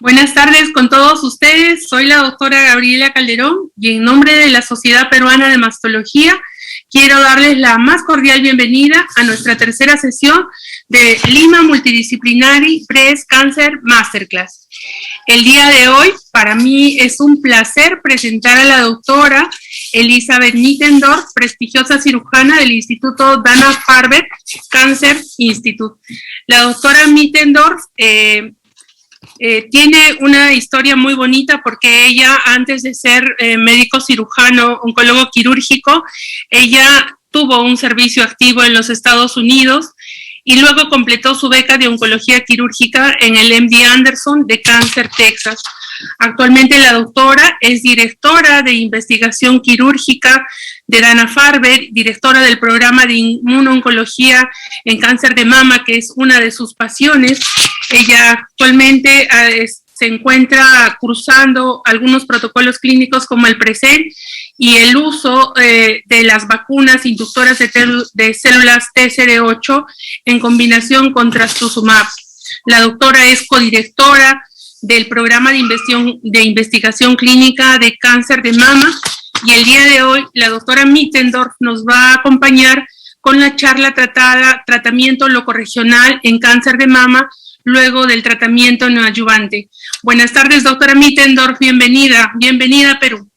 Buenas tardes con todos ustedes. Soy la doctora Gabriela Calderón y en nombre de la Sociedad Peruana de Mastología quiero darles la más cordial bienvenida a nuestra tercera sesión de Lima Multidisciplinary Breast Cancer Masterclass. El día de hoy, para mí es un placer presentar a la doctora Elizabeth Mittendorf, prestigiosa cirujana del Instituto Dana-Farber Cancer Institute. La doctora Mittendorf tiene una historia muy bonita porque ella, antes de ser médico cirujano, oncólogo quirúrgico, ella tuvo un servicio activo en los Estados Unidos y luego completó su beca de oncología quirúrgica en el MD Anderson de Cáncer, Texas. Actualmente la doctora es directora de investigación quirúrgica de Dana-Farber, directora del programa de inmunooncología en cáncer de mama, que es una de sus pasiones. Ella actualmente se encuentra cursando algunos protocolos clínicos como el PRESENT y el uso de las vacunas inductoras de células TCR8 en combinación con trastuzumab. La doctora es codirectora del programa de investigación clínica de cáncer de mama y el día de hoy la doctora Mittendorf nos va a acompañar con la charla tratamiento locorregional en cáncer de mama luego del tratamiento neoadyuvante. Buenas tardes, doctora Mittendorf, bienvenida a Perú.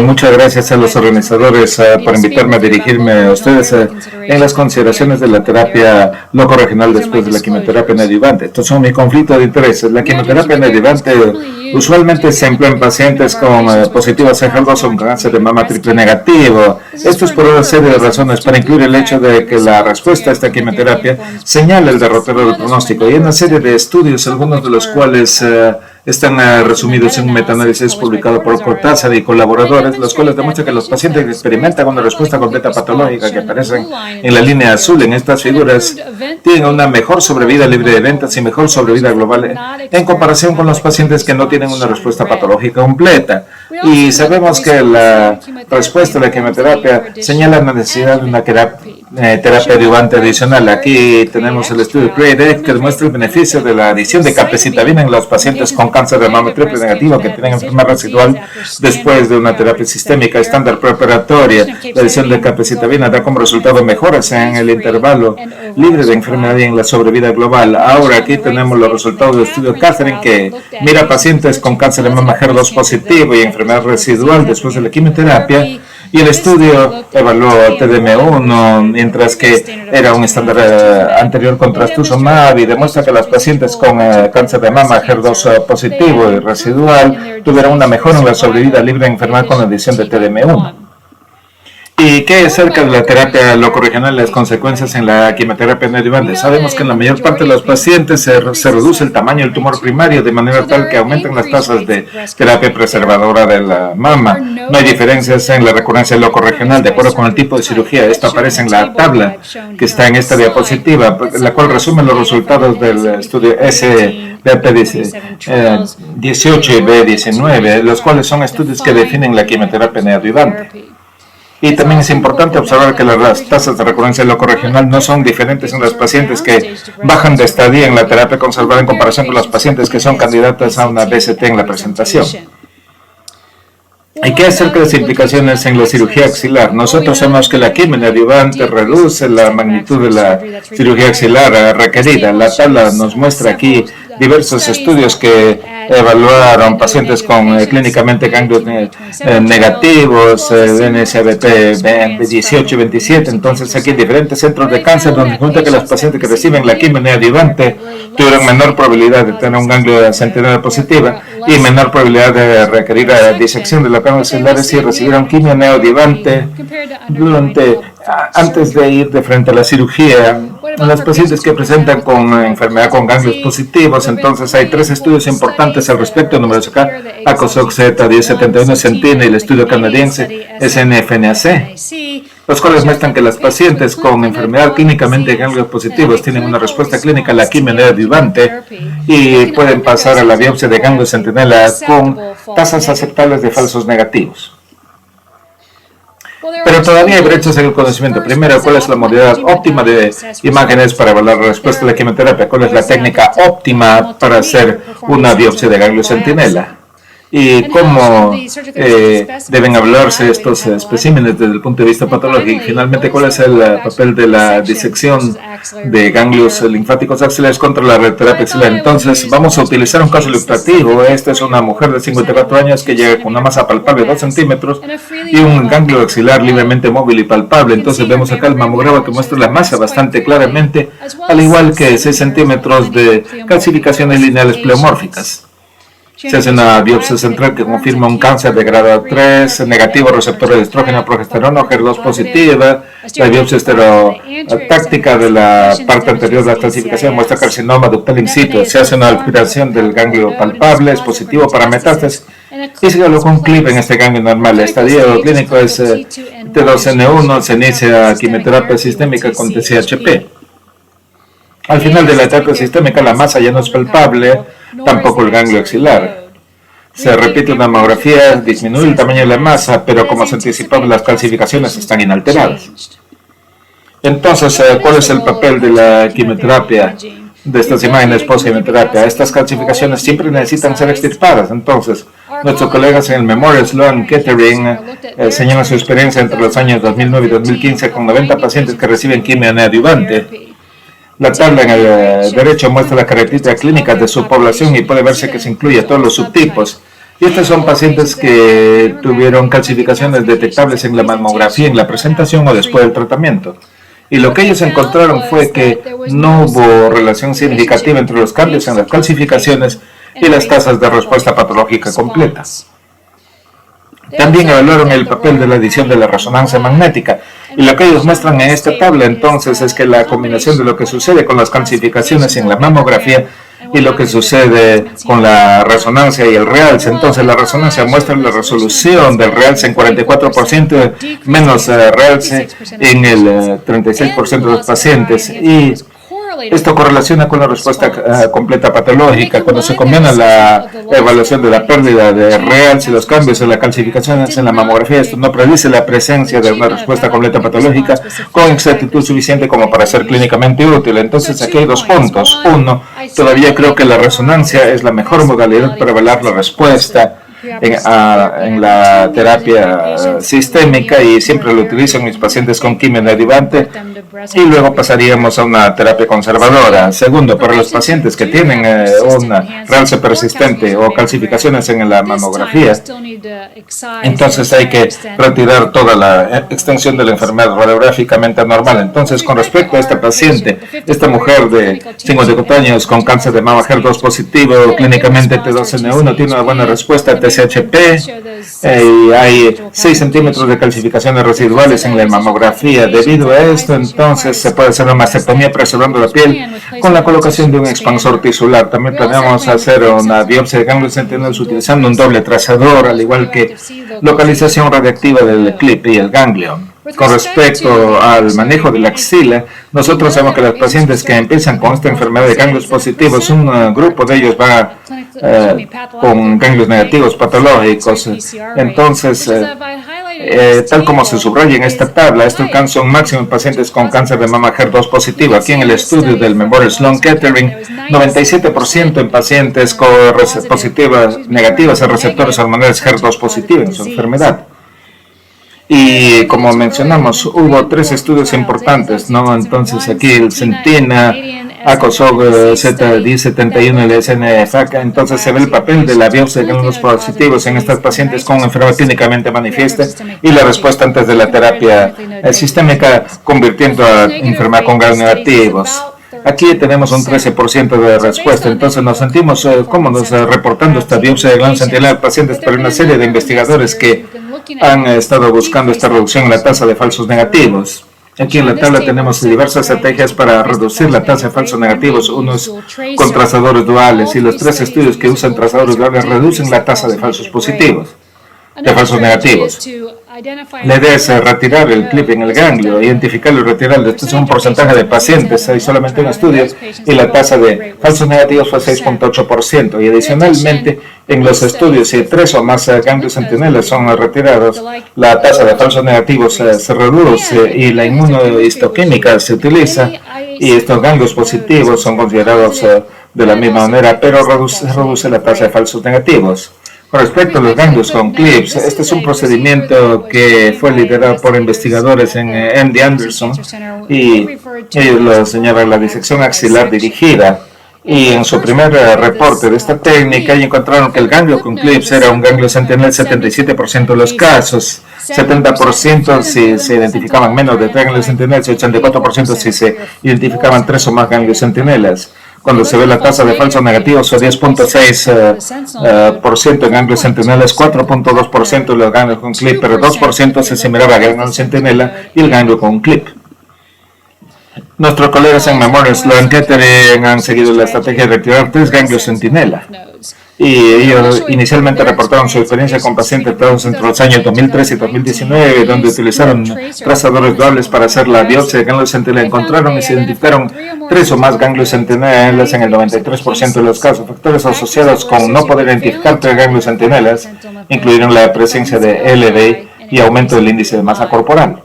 Muchas gracias a los organizadores por invitarme a dirigirme a ustedes en las consideraciones de la terapia locorregional después de la quimioterapia neoadyuvante. Estos son mis conflictos de intereses. La quimioterapia neoadyuvante usualmente se emplea en pacientes con positivos HER2 con cáncer de mama triple negativo. Esto es por una serie de razones, para incluir el hecho de que la respuesta a esta quimioterapia señala el derrotero del pronóstico. Y hay una serie de estudios, algunos de los cuales están resumidos en un metaanálisis publicado por Cortázar y colaboradores, los cuales demuestran que los pacientes que experimentan una respuesta completa patológica que aparecen en la línea azul en estas figuras tienen una mejor sobrevida libre de eventos y mejor sobrevida global en comparación con los pacientes que no tienen una respuesta patológica completa. Y sabemos que la respuesta a la quimioterapia señala la necesidad de una terapia adyuvante adicional. Aquí tenemos el estudio CREATE que demuestra el beneficio de la adición de capecitabina en los pacientes con cáncer de mama triple negativo que tienen enfermedad residual después de una terapia sistémica estándar preoperatoria. La adición de capecitabina da como resultado mejoras en el intervalo libre de enfermedad y en la sobrevida global. Ahora aquí tenemos los resultados del estudio Catherine, que mira pacientes con cáncer de mama HER2 positivo y enfermedad residual después de la quimioterapia. Y el estudio evaluó TDM1, mientras que era un estándar anterior con trastuzumab, y demuestra que las pacientes con cáncer de mama HER2 positivo y residual tuvieron una mejora en la sobrevida libre de enfermedad con la adición de TDM1. ¿Y qué es acerca de la terapia locorregional y las consecuencias en la quimioterapia neoadyuvante? Sabemos que en la mayor parte de los pacientes se reduce el tamaño del tumor primario de manera tal que aumentan las tasas de terapia preservadora de la mama. No hay diferencias en la recurrencia locorregional de acuerdo con el tipo de cirugía. Esto aparece en la tabla que está en esta diapositiva, la cual resume los resultados del estudio SBP18 y B19, los cuales son estudios que definen la quimioterapia neoadyuvante. Y también es importante observar que las tasas de recurrencia locorregional no son diferentes en los pacientes que bajan de estadía en la terapia conservada en comparación con los pacientes que son candidatos a una BCT en la presentación. ¿Y qué acerca de las implicaciones en la cirugía axilar? Nosotros sabemos que la quimio neoadyuvante reduce la magnitud de la cirugía axilar requerida. La tabla nos muestra aquí diversos estudios que evaluaron pacientes con clínicamente ganglios negativos, NSBP 18 y 27. Entonces aquí hay diferentes centros de cáncer donde encuentra que los pacientes que reciben la quimio neoadyuvante tuvieron menor probabilidad de tener un ganglio centinela positiva y menor probabilidad de requerir disección de los ganglios celulares si recibieron quimio neoadyuvante antes de ir de frente a la cirugía. En los pacientes que presentan con enfermedad con ganglios positivos, entonces hay tres estudios importantes al respecto. Número acá, ACOSOC-Z 1071 Sentina y el estudio canadiense SNFNAC, los cuales muestran que las pacientes con enfermedad clínicamente de ganglios positivos tienen una respuesta clínica a la quimio neoadyuvante y pueden pasar a la biopsia de ganglios centinela con tasas aceptables de falsos negativos. Pero todavía hay brechas en el conocimiento. Primero, ¿cuál es la modalidad óptima de imágenes para evaluar la respuesta a la quimioterapia? ¿Cuál es la técnica óptima para hacer una biopsia de ganglio centinela? Y cómo deben evaluarse estos especímenes desde el punto de vista patológico. Y finalmente, ¿cuál es el papel de la disección de ganglios linfáticos axilares contra la radioterapia axilar? Entonces, vamos a utilizar un caso ilustrativo. Esta es una mujer de 54 años que llega con una masa palpable de 2 centímetros y un ganglio axilar libremente móvil y palpable. Entonces, vemos acá el mamograma que muestra la masa bastante claramente, al igual que 6 centímetros de calcificaciones lineales pleomórficas. Se hace una biopsia central que confirma un cáncer de grado 3, negativo receptor de estrógeno, progesterona, HER2 positiva. La biopsia estereotáctica de la parte anterior de la calcificación muestra carcinoma ductal in situ. Se hace una aspiración del ganglio palpable, es positivo para metástasis y se coloca un clip en este ganglio normal. El estadio clínico es T2N1, se inicia quimioterapia sistémica con TCHP. Al final de la terapia sistémica la masa ya no es palpable, tampoco el ganglio axilar. Se repite una mamografía, disminuye el tamaño de la masa, pero como se anticipaba, las calcificaciones están inalteradas. Entonces, ¿cuál es el papel de la quimioterapia, de estas imágenes post-quimioterapia? Estas calcificaciones siempre necesitan ser extirpadas. Entonces, nuestros colegas en el Memorial Sloan Kettering señalan su experiencia entre los años 2009 y 2015 con 90 pacientes que reciben quimio neoadyuvante. La tabla en el derecho muestra la característica clínica de su población y puede verse que se incluye todos los subtipos. Y estos son pacientes que tuvieron calcificaciones detectables en la mamografía, en la presentación o después del tratamiento. Y lo que ellos encontraron fue que no hubo relación significativa entre los cambios en las calcificaciones y las tasas de respuesta patológica completa. También evaluaron el papel de la adición de la resonancia magnética. Y lo que ellos muestran en esta tabla entonces es que la combinación de lo que sucede con las calcificaciones en la mamografía y lo que sucede con la resonancia y el realce. Entonces la resonancia muestra la resolución del realce en 44%, menos realce en el 36% de los pacientes. Y esto correlaciona con la respuesta completa patológica. Cuando se combina la evaluación de la pérdida de realce y los cambios en las calcificaciones en la mamografía, esto no predice la presencia de una respuesta completa patológica con exactitud suficiente como para ser clínicamente útil. Entonces aquí hay dos puntos. Uno, todavía creo que la resonancia es la mejor modalidad para evaluar la respuesta en la terapia sistémica y siempre lo utilizo en mis pacientes con quimio neoadyuvante y luego pasaríamos a una terapia conservadora. Segundo, para los pacientes que tienen una realce persistente o calcificaciones en la mamografía, entonces hay que retirar toda la extensión de la enfermedad radiográficamente anormal. Entonces, con respecto a esta paciente, esta mujer de 54 años con cáncer de mama HER2 positivo, clínicamente T2N1, tiene una buena respuesta a TCHP, y hay 6 centímetros de calcificaciones residuales en la mamografía. Debido a esto, entonces se puede hacer una mastectomía preservando la piel con la colocación de un expansor tisular. También planeamos hacer una biopsia de ganglios centinels utilizando un doble trazador, al igual que localización radiactiva del clip y el ganglio. Con respecto al manejo de la axila, nosotros sabemos que los pacientes que empiezan con esta enfermedad de ganglios positivos, un grupo de ellos va con ganglios negativos patológicos. Entonces, tal como se subraya en esta tabla, esto alcanza un máximo en pacientes con cáncer de mama HER2 positivo. Aquí en el estudio del Memorial Sloan Kettering, 97% en pacientes con negativas a receptores hormonales HER2 positivos en su enfermedad. Y como mencionamos, hubo 3 estudios importantes, ¿no? Entonces aquí el Centina, ACOSOG, Z1071, el SNFAC. Entonces se ve el papel de la biopsia de ganglios positivos en estos pacientes con enfermedad clínicamente manifiesta y la respuesta antes de la terapia sistémica convirtiendo a enfermedad con ganglios negativos. Aquí tenemos un 13% de respuesta, entonces nos sentimos cómodos reportando esta biopsia de ganglios centinela pacientes por una serie de investigadores que han estado buscando esta reducción en la tasa de falsos negativos. Aquí en la tabla tenemos diversas estrategias para reducir la tasa de falsos negativos, unos con trazadores duales, y los 3 estudios que usan trazadores duales reducen la tasa de falsos positivos, de falsos negativos. La idea es retirar el clip en el ganglio, identificarlo y retirarlo. Este es un porcentaje de pacientes, hay solamente un estudio, y la tasa de falsos negativos fue 6.8%. Y adicionalmente, en los estudios, si 3 o más ganglios centinelas son retirados, la tasa de falsos negativos se reduce y la inmunohistoquímica se utiliza, y estos ganglios positivos son considerados de la misma manera, pero reduce la tasa de falsos negativos. Con respecto a los ganglios con clips, este es un procedimiento que fue liderado por investigadores en MD Anderson, y ellos lo señalan la disección axilar dirigida. Y en su primer reporte de esta técnica, encontraron que el ganglio con clips era un ganglio centinela en 77% de los casos, 70% si se identificaban menos de 3 ganglios centinelas y 84% si se identificaban 3 o más ganglios centinelas. Cuando se ve la tasa de falsos negativos fue 10.6% en ganglios centinelas, 4.2% de los ganglios con clip, pero 2% se asimilaba a ganglio centinela y el ganglio con clip. Nuestros colegas en Memorial Sloan Kettering han seguido la estrategia de retirar 3 ganglios centinela. Y ellos inicialmente reportaron su experiencia con pacientes tratados entre los años 2013 y 2019, donde utilizaron trazadores duales para hacer la biopsia de ganglios centinelas. Encontraron y se identificaron 3 o más ganglios centinelas en el 93% de los casos. Factores asociados con no poder identificar 3 ganglios centinelas incluyeron la presencia de LV y aumento del índice de masa corporal.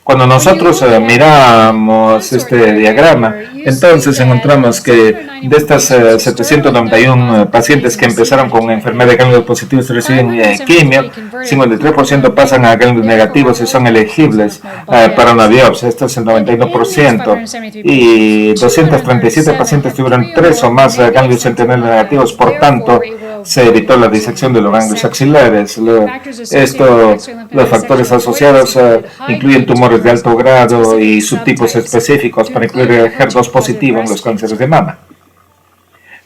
Cuando nosotros miramos este diagrama, entonces encontramos que de estas 791 pacientes que empezaron con enfermedad de ganglios positivos y reciben quimio, 53% pasan a ganglios negativos y son elegibles para una biopsia. Esto es el 91%. Y 237 pacientes tuvieron 3 o más ganglios centinela negativos, por tanto, se evitó la disección de los ganglios axilares. Los factores asociados incluyen tumores de alto grado y subtipos específicos, para incluir el HER2 positivo en los cánceres de mama.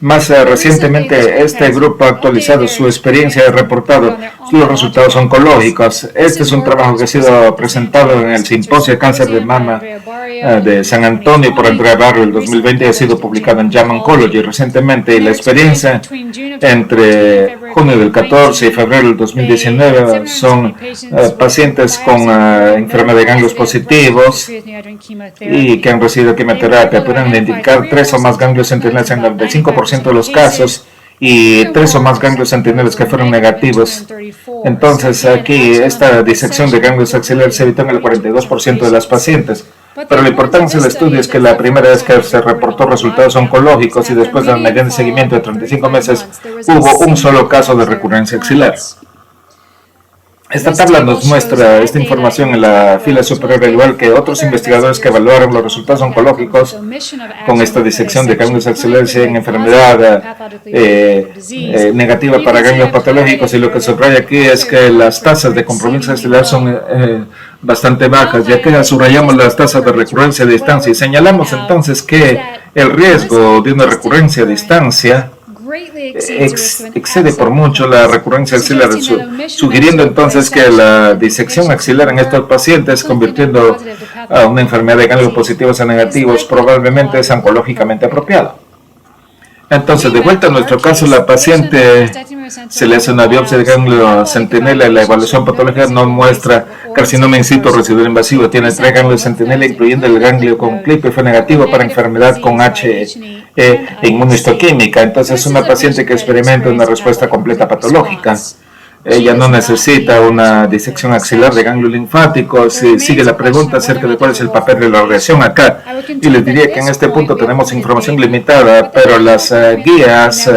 Más recientemente, este grupo ha actualizado su experiencia y reportado los resultados oncológicos. Este es un trabajo que ha sido presentado en el Simposio de Cáncer de Mama de San Antonio por Andrea Barrio el 2020 y ha sido publicado en JAMA Oncology recientemente. Y la experiencia entre junio del 14 y febrero del 2019 son pacientes con enfermedad de ganglios positivos y que han recibido quimioterapia. Pueden identificar 3 o más ganglios centinelas en el 95% de los casos y 3 o más ganglios centinelas que fueron negativos. Entonces aquí esta disección de ganglios axilares se evitó en el 42% de las pacientes. Pero la importancia del estudio es que la primera vez que se reportó resultados oncológicos y después de un mediano seguimiento de 35 meses hubo un solo caso de recurrencia axilar. Esta tabla nos muestra esta información en la fila superior, al igual que otros investigadores que evaluaron los resultados oncológicos con esta disección de ganglios axilares en enfermedad negativa para ganglios patológicos. Y lo que subraya aquí es que las tasas de compromiso axilar son bastante bajas, ya que subrayamos las tasas de recurrencia a distancia y señalamos entonces que el riesgo de una recurrencia a distancia excede por mucho la recurrencia axilar, sugiriendo entonces que la disección axilar en estos pacientes, convirtiendo a una enfermedad de ganglios positivos a negativos, probablemente es oncológicamente apropiado. Entonces, de vuelta a nuestro caso, la paciente se le hace una biopsia de ganglio centinela y la evaluación patológica no muestra carcinoma in situ residual invasivo. Tiene 3 ganglios centinela, incluyendo el ganglio con clip, y fue negativo para enfermedad con HE e inmunohistoquímica. Entonces, es una paciente que experimenta una respuesta completa patológica. Ella no necesita una disección axilar de ganglio linfático. Sigue la pregunta acerca de cuál es el papel de la radiación acá. Y les diría que en este punto tenemos información limitada, pero las guías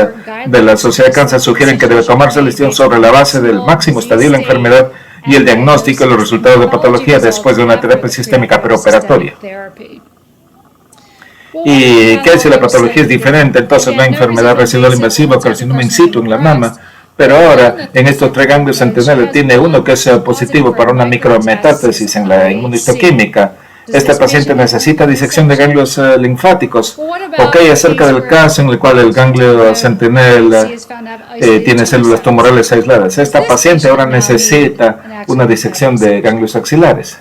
de la Sociedad de Cáncer sugieren que debe tomarse la decisión sobre la base del máximo estadio de la enfermedad y el diagnóstico y los resultados de patología después de una terapia sistémica preoperatoria. ¿Y qué si la patología es diferente? Entonces no hay enfermedad residual invasiva o carcinoma in situ en la mama. Pero ahora, en estos 3 ganglios centinela, tiene uno que es positivo para una micrometástasis en la inmunohistoquímica. Este paciente necesita disección de ganglios linfáticos. Ok, acerca del caso en el cual el ganglio centinela tiene células tumorales aisladas. Esta paciente ahora necesita una disección de ganglios axilares.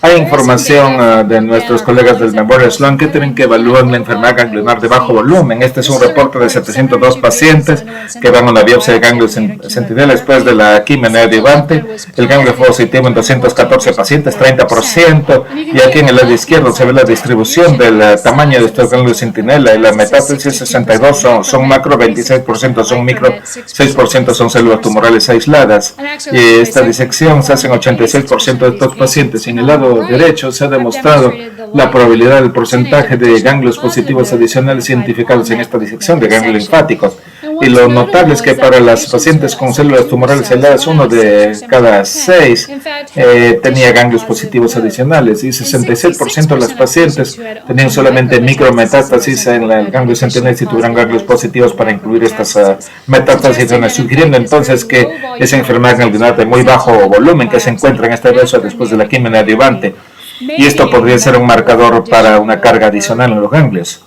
Hay información de nuestros colegas del Memorial Sloan Kettering que evalúan la enfermedad ganglionar de bajo volumen. Este es un reporte de 702 pacientes que van a una biopsia de ganglio sentinela después de la quimio neoadyuvante. El ganglio fue positivo en 214 pacientes, 30%. Y aquí en el lado izquierdo se ve la distribución del tamaño de estos ganglios sentinela. Y la metástasis 62 son macro, 26% son micro, 6% son células tumorales aisladas. Y esta disección se hace en 86% de estos pacientes. En el lado derecho se ha demostrado la probabilidad del porcentaje de ganglios positivos adicionales identificados en esta disección de ganglios linfáticos. Y lo notable es que para las pacientes con células tumorales aisladas, 1 de cada 6 tenía ganglios positivos adicionales y 66% de las pacientes tenían solamente micrometástasis en el ganglio sentinela si tuvieran ganglios positivos para incluir estas metástasis, sugiriendo entonces que esa enfermedad ganglionar de muy bajo volumen que se encuentra en este beso después de la quimio neoadyuvante. Y esto podría ser un marcador para una carga adicional en los ganglios.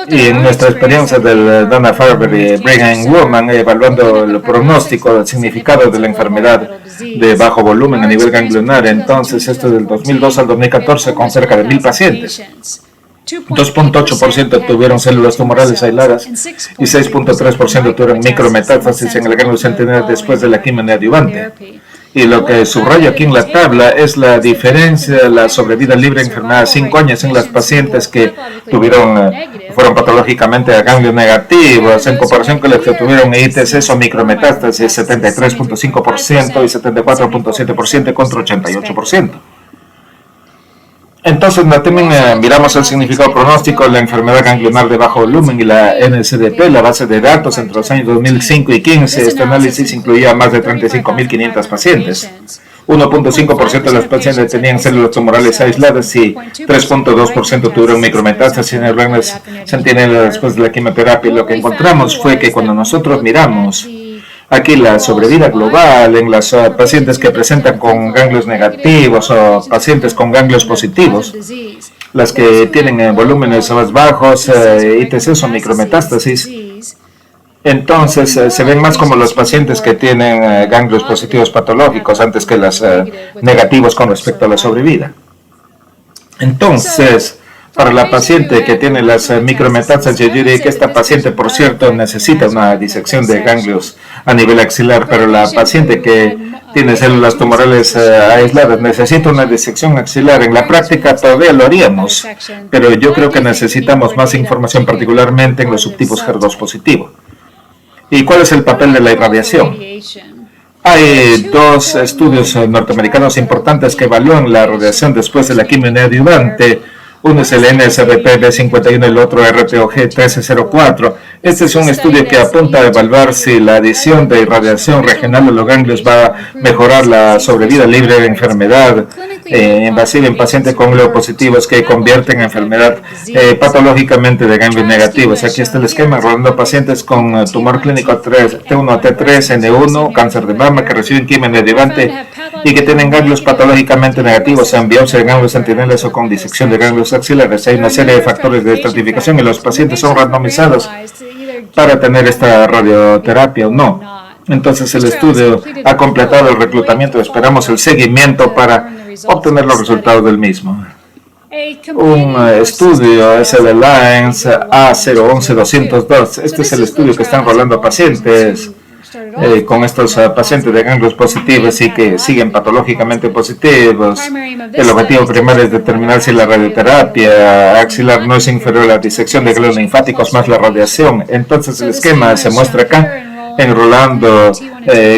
Y en nuestra experiencia del Dana-Farber y Brigham Woman, evaluando el pronóstico, el significado de la enfermedad de bajo volumen a nivel ganglionar, entonces esto del 2002 al 2014 con cerca de 1,000 pacientes. 2.8% tuvieron células tumorales aisladas y 6.3% tuvieron micrometástasis en el ganglio sentinela después de la quimio neoadyuvante. Y lo que subrayo aquí en la tabla es la diferencia de la sobrevida libre de enfermedad a 5 años en las pacientes que fueron patológicamente a ganglios negativos en comparación con las que tuvieron ITCs o micrometástasis, 73.5% y 74.7% contra 88%. Entonces también miramos el significado pronóstico de la enfermedad ganglionar de bajo volumen y la NCDP, la base de datos entre los años 2005 y 2015. Este análisis incluía más de 35.500 pacientes. 1.5% de los pacientes tenían células tumorales aisladas y 3.2% tuvieron micrometástasis en el ganglio sentinela después de la quimioterapia. Y lo que encontramos fue que cuando nosotros miramos aquí la sobrevida global en las pacientes que presentan con ganglios negativos o pacientes con ganglios positivos, las que tienen volúmenes más bajos, ITCs o micrometástasis, entonces se ven más como los pacientes que tienen ganglios positivos patológicos antes que los negativos con respecto a la sobrevida. Entonces, para la paciente que tiene las micrometástasis, yo diría que esta paciente, por cierto, necesita una disección de ganglios a nivel axilar, pero la paciente que tiene células tumorales aisladas necesita una disección axilar. En la práctica todavía lo haríamos, pero yo creo que necesitamos más información, particularmente en los subtipos HER2 positivo. ¿Y cuál es el papel de la irradiación? Hay 2 estudios norteamericanos importantes que evalúan la radiación después de la quimio neoadyuvante. Uno es el NSBP-B51 y el otro RTOG-1304. Este es un estudio que apunta a evaluar si la adición de irradiación regional de los ganglios va a mejorar la sobrevida libre de enfermedad invasiva en pacientes con ganglios positivos que convierten en enfermedad patológicamente de ganglios negativos. Aquí está el esquema enrolando pacientes con tumor clínico T1, T3, N1, cáncer de mama que reciben quimio neoadyuvante y que tienen ganglios patológicamente negativos en biopsia de ganglios sentinelas o con disección de ganglios axilares. Hay una serie de factores de estratificación y los pacientes son randomizados para tener esta radioterapia o no. Entonces el estudio ha completado el reclutamiento, esperamos el seguimiento para obtener los resultados del mismo. Un estudio es el Alliance A011202. Este es el estudio que está enrolando pacientes con estos pacientes de ganglios positivos y que siguen patológicamente positivos. El objetivo primario es determinar si la radioterapia axilar no es inferior a la disección de ganglios linfáticos más la radiación. Entonces el esquema se muestra acá, enrolando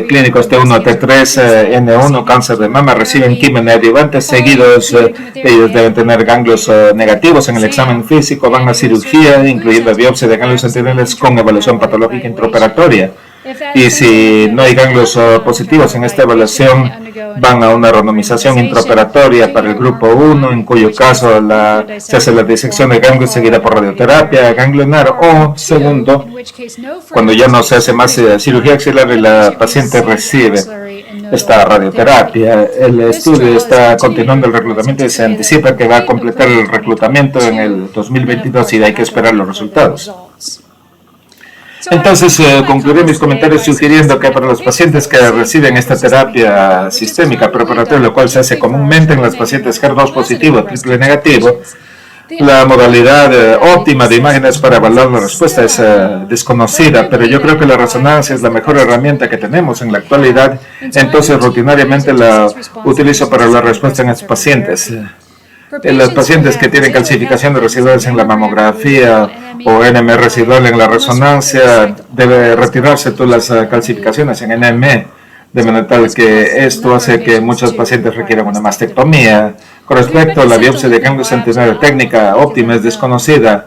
clínicos T1, T3, N1, cáncer de mama, reciben quimio neoadyuvante, seguidos ellos deben tener ganglios negativos en el examen físico, van a cirugía, incluyendo biopsia de ganglios sentinelales con evaluación patológica intraoperatoria. Y si no hay ganglios positivos en esta evaluación, van a una randomización intraoperatoria para el grupo 1, en cuyo caso se hace la disección de ganglios seguida por radioterapia ganglionar, o segundo, cuando ya no se hace más cirugía axilar y la paciente recibe esta radioterapia. El estudio está continuando el reclutamiento y se anticipa que va a completar el reclutamiento en el 2022 y hay que esperar los resultados. Entonces, concluiré mis comentarios sugiriendo que para los pacientes que reciben esta terapia sistémica preparatoria, lo cual se hace comúnmente en los pacientes HER2 positivo, triple negativo, la modalidad óptima de imágenes para evaluar la respuesta es desconocida, pero yo creo que la resonancia es la mejor herramienta que tenemos en la actualidad, entonces rutinariamente la utilizo para la respuesta en estos pacientes. En los pacientes que tienen calcificación de residuales en la mamografía o NM residual en la resonancia, debe retirarse todas las calcificaciones en NM, de manera tal que esto hace que muchos pacientes requieran una mastectomía. Con respecto a la biopsia de ganglios centinela, técnica óptima es desconocida,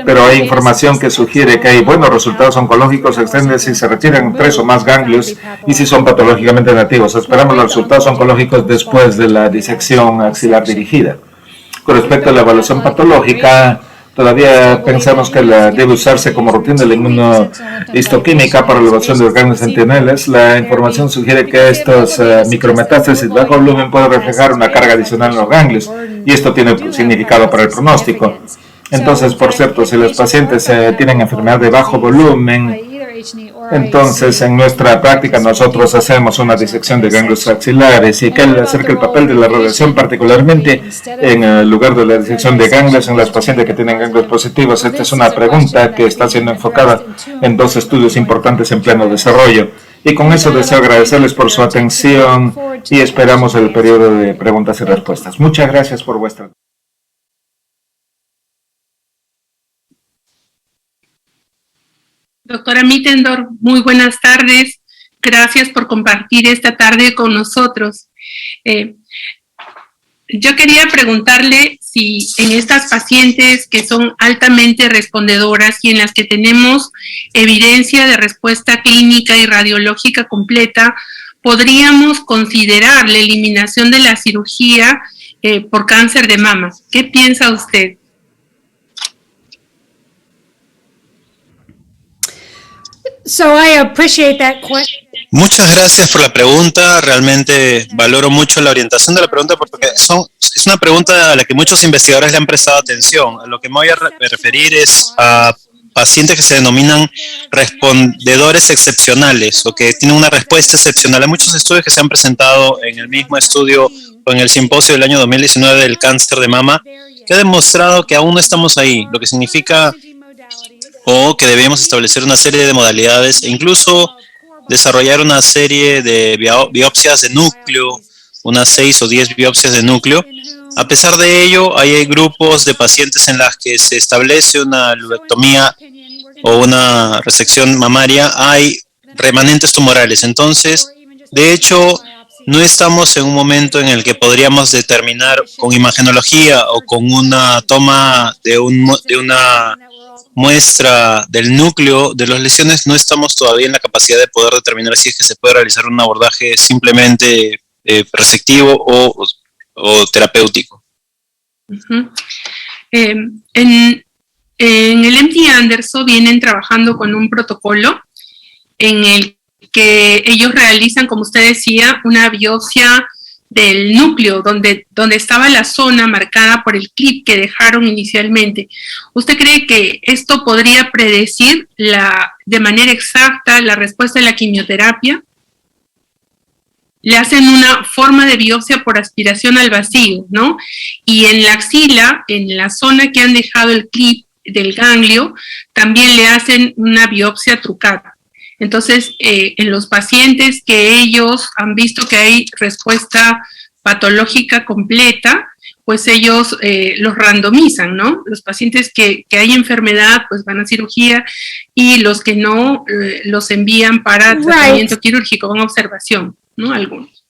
pero hay información que sugiere que hay buenos resultados oncológicos extendidos si se retiran 3 o más ganglios y si son patológicamente nativos. Esperamos los resultados oncológicos después de la disección axilar dirigida. Con respecto a la evaluación patológica, todavía pensamos que debe usarse como rutina de la inmunohistoquímica para la evaluación de los ganglios centinelas. La información sugiere que estos micrometástasis de bajo volumen pueden reflejar una carga adicional en los ganglios, y esto tiene significado para el pronóstico. Entonces, por cierto, si los pacientes tienen enfermedad de bajo volumen, entonces en nuestra práctica nosotros hacemos una disección de ganglios axilares y que acerca el papel de la radiación, particularmente en lugar de la disección de ganglios en los pacientes que tienen ganglios positivos. Esta es una pregunta que está siendo enfocada en 2 estudios importantes en pleno desarrollo. Y con eso deseo agradecerles por su atención y esperamos el periodo de preguntas y respuestas. Muchas gracias por vuestra atención. Doctora Mittendorf, muy buenas tardes. Gracias por compartir esta tarde con nosotros. Yo quería preguntarle si en estas pacientes que son altamente respondedoras y en las que tenemos evidencia de respuesta clínica y radiológica completa, podríamos considerar la eliminación de la cirugía por cáncer de mama. ¿Qué piensa usted? Muchas gracias por la pregunta. Realmente valoro mucho la orientación de la pregunta porque es una pregunta a la que muchos investigadores le han prestado atención. A lo que me voy a referir es a pacientes que se denominan respondedores excepcionales o que tienen una respuesta excepcional. Hay muchos estudios que se han presentado en el mismo estudio o en el simposio del año 2019 del cáncer de mama que ha demostrado que aún no estamos ahí, lo que significa o que debemos establecer una serie de modalidades e incluso desarrollar una serie de biopsias de núcleo, unas 6 o 10 biopsias de núcleo. A pesar de ello, hay grupos de pacientes en las que se establece una lobectomía o una resección mamaria, hay remanentes tumorales. Entonces, de hecho, no estamos en un momento en el que podríamos determinar con imagenología o con una toma de una muestra del núcleo de las lesiones, no estamos todavía en la capacidad de poder determinar si es que se puede realizar un abordaje simplemente resectivo o terapéutico. En el MD Anderson vienen trabajando con un protocolo en el que ellos realizan, como usted decía, una biopsia del núcleo, donde estaba la zona marcada por el clip que dejaron inicialmente. ¿Usted cree que esto podría predecir de manera exacta la respuesta de la quimioterapia? Le hacen una forma de biopsia por aspiración al vacío, ¿no? Y en la axila, en la zona que han dejado el clip del ganglio, también le hacen una biopsia trucada. Entonces, en los pacientes que ellos han visto que hay respuesta patológica completa, pues ellos los randomizan, ¿no? Los pacientes que hay enfermedad, pues van a cirugía, y los que no, los envían para tratamiento quirúrgico, con observación, ¿no? Algunos.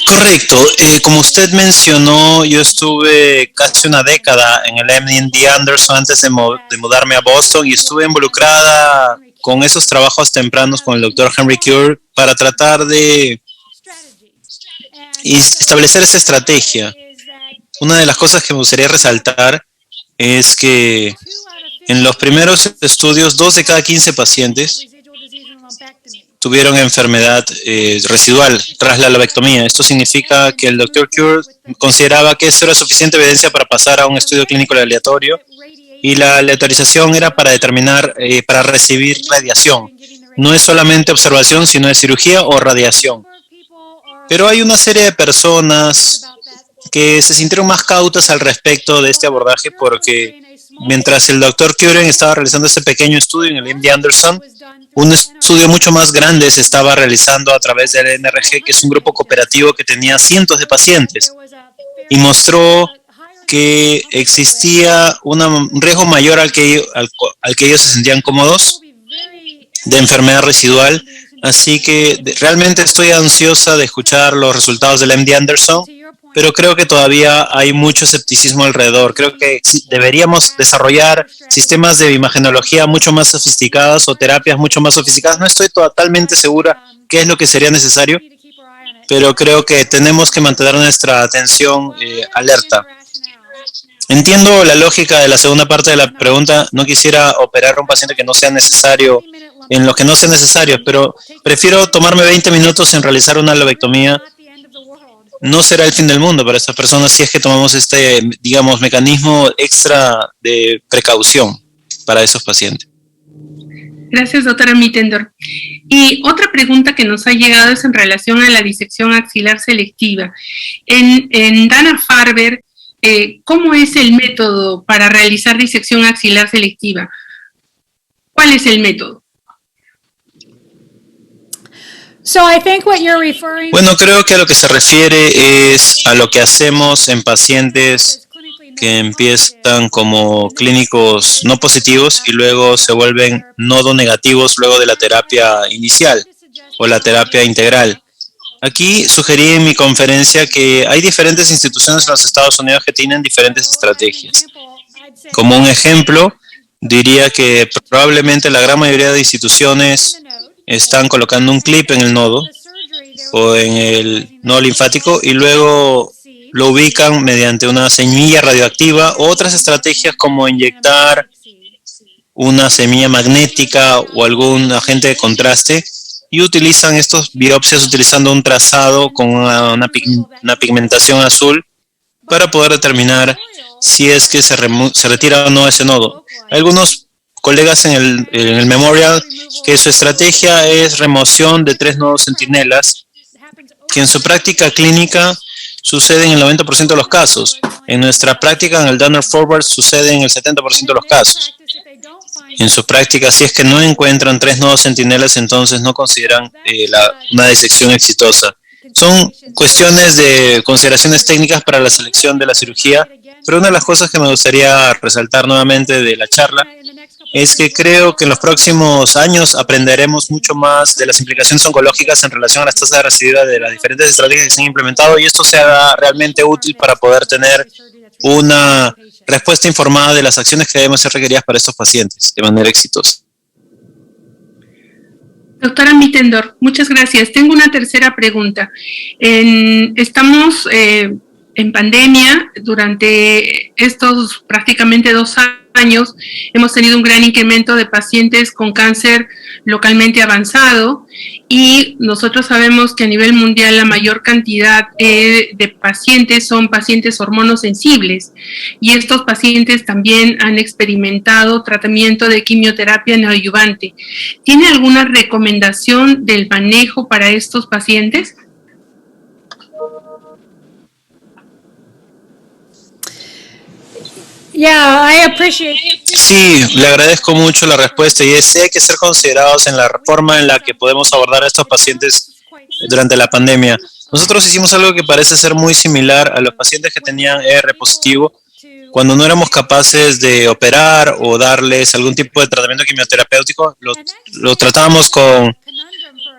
Correcto. Como usted mencionó, yo estuve casi una década en el MD Anderson antes de mudarme a Boston y estuve involucrada con esos trabajos tempranos con el doctor Henry Cure para tratar de establecer esa estrategia. Una de las cosas que me gustaría resaltar es que en los primeros estudios, 2 de cada 15 pacientes tuvieron enfermedad residual tras la lobectomía. Esto significa que el Dr. Cure consideraba que eso era suficiente evidencia para pasar a un estudio clínico aleatorio, y la aleatorización era para determinar, para recibir radiación. No es solamente observación, sino es cirugía o radiación. Pero hay una serie de personas que se sintieron más cautas al respecto de este abordaje, porque mientras el Dr. Curran estaba realizando ese pequeño estudio en el MD Anderson, un estudio mucho más grande se estaba realizando a través del NRG, que es un grupo cooperativo que tenía cientos de pacientes, y mostró que existía un riesgo mayor al que ellos se sentían cómodos de enfermedad residual. Así que realmente estoy ansiosa de escuchar los resultados del MD Anderson, pero creo que todavía hay mucho escepticismo alrededor. Creo que deberíamos desarrollar sistemas de imagenología mucho más sofisticados o terapias mucho más sofisticadas. No estoy totalmente segura qué es lo que sería necesario, pero creo que tenemos que mantener nuestra atención alerta. Entiendo la lógica de la segunda parte de la pregunta. No quisiera operar a un paciente que no sea necesario, en lo que no sea necesario, pero prefiero tomarme 20 minutos en realizar una lobectomía. No será el fin del mundo para estas personas si es que tomamos este, digamos, mecanismo extra de precaución para esos pacientes. Gracias, doctora Mittendorf. Y otra pregunta que nos ha llegado es en relación a la disección axilar selectiva. En Dana-Farber, ¿cómo es el método para realizar disección axilar selectiva? ¿Cuál es el método? Bueno, creo que a lo que se refiere es a lo que hacemos en pacientes que empiezan como clínicos no positivos y luego se vuelven nodo negativos luego de la terapia inicial o la terapia integral. Aquí sugerí en mi conferencia que hay diferentes instituciones en los Estados Unidos que tienen diferentes estrategias. Como un ejemplo, diría que probablemente la gran mayoría de instituciones están colocando un clip en el nodo o en el nodo linfático y luego lo ubican mediante una semilla radioactiva, o otras estrategias como inyectar una semilla magnética o algún agente de contraste, y utilizan estas biopsias utilizando un trazado con una pigmentación azul para poder determinar si es que se retira o no ese nodo. Hay algunos colegas en el Memorial que su estrategia es remoción de 3 nodos centinelas, que en su práctica clínica sucede en el 90% de los casos. En nuestra práctica en el Dana-Farber sucede en el 70% de los casos. En su práctica, si es que no encuentran 3 nodos centinelas, entonces no consideran una disección exitosa. Son cuestiones de consideraciones técnicas para la selección de la cirugía, pero una de las cosas que me gustaría resaltar nuevamente de la charla es que creo que en los próximos años aprenderemos mucho más de las implicaciones oncológicas en relación a las tasas de recidiva de las diferentes estrategias que se han implementado, y esto sea realmente útil para poder tener una respuesta informada de las acciones que deben ser requeridas para estos pacientes de manera exitosa. Doctora Mittendorf, muchas gracias. Tengo una tercera pregunta. Estamos en pandemia. Durante estos prácticamente 2 años hemos tenido un gran incremento de pacientes con cáncer localmente avanzado, y nosotros sabemos que a nivel mundial la mayor cantidad de pacientes son pacientes hormonosensibles, y estos pacientes también han experimentado tratamiento de quimioterapia neoadyuvante. ¿Tiene alguna recomendación del manejo para estos pacientes? Sí, le agradezco mucho la respuesta, y sí hay que ser considerados en la forma en la que podemos abordar a estos pacientes durante la pandemia. Nosotros hicimos algo que parece ser muy similar a los pacientes que tenían ER positivo. Cuando no éramos capaces de operar o darles algún tipo de tratamiento quimioterapéutico, lo tratábamos con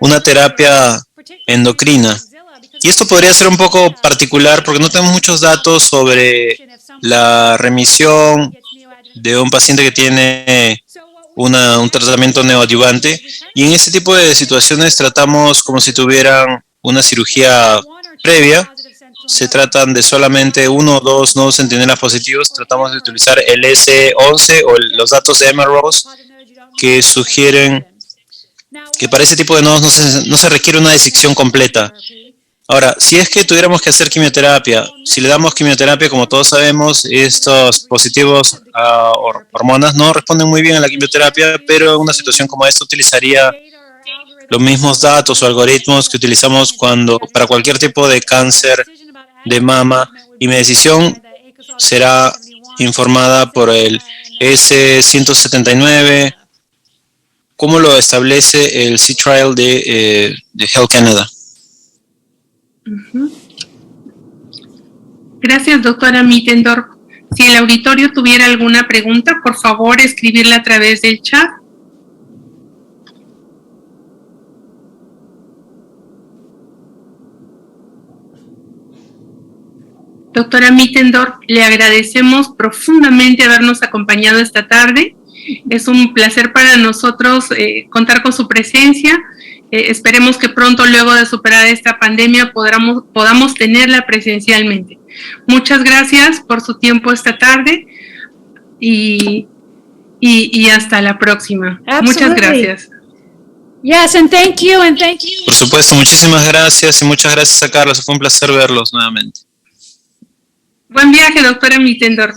una terapia endocrina. Y esto podría ser un poco particular porque no tenemos muchos datos sobre la remisión de un paciente que tiene un tratamiento neoadyuvante, y en este tipo de situaciones tratamos como si tuvieran una cirugía previa. Se tratan de solamente 1 o 2 nodos centinelas positivos. Tratamos de utilizar el S11 o los datos de Emerald que sugieren que para ese tipo de nodos no se requiere una disección completa. Ahora, si es que tuviéramos que hacer quimioterapia, si le damos quimioterapia, como todos sabemos, estos positivos a hormonas no responden muy bien a la quimioterapia, pero en una situación como esta utilizaría los mismos datos o algoritmos que utilizamos para cualquier tipo de cáncer de mama, y mi decisión será informada por el S179, como lo establece el C-Trial de Health Canada. Gracias, doctora Mittendorf. Si el auditorio tuviera alguna pregunta, por favor, escribirla a través del chat. Doctora Mittendorf, le agradecemos profundamente habernos acompañado esta tarde. Es un placer para nosotros contar con su presencia. Esperemos que pronto, luego de superar esta pandemia, podamos tenerla presencialmente. Muchas gracias por su tiempo esta tarde y hasta la próxima. Absolutely. Muchas gracias. Yes, and thank you, and thank you. Por supuesto, muchísimas gracias y muchas gracias a Carlos. Fue un placer verlos nuevamente. Buen viaje, doctora Mittendorf.